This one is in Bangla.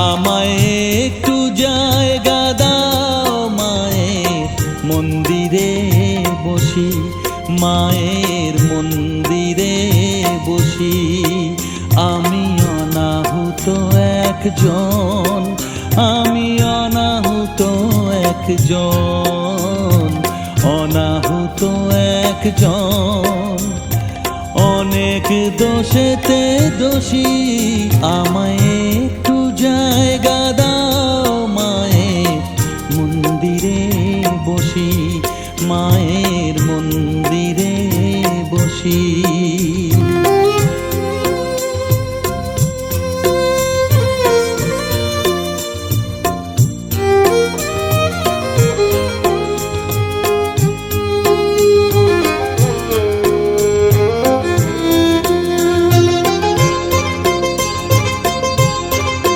আমায় একটু জায়গা দাও মায়ের মন্দিরে বসি, মায়ের মন্দিরে বসি। আমি অনাহুত একজন, আমি অনাহুত একজন, অনাহুত একজন। অনেক দোষেতে দোষী আমায়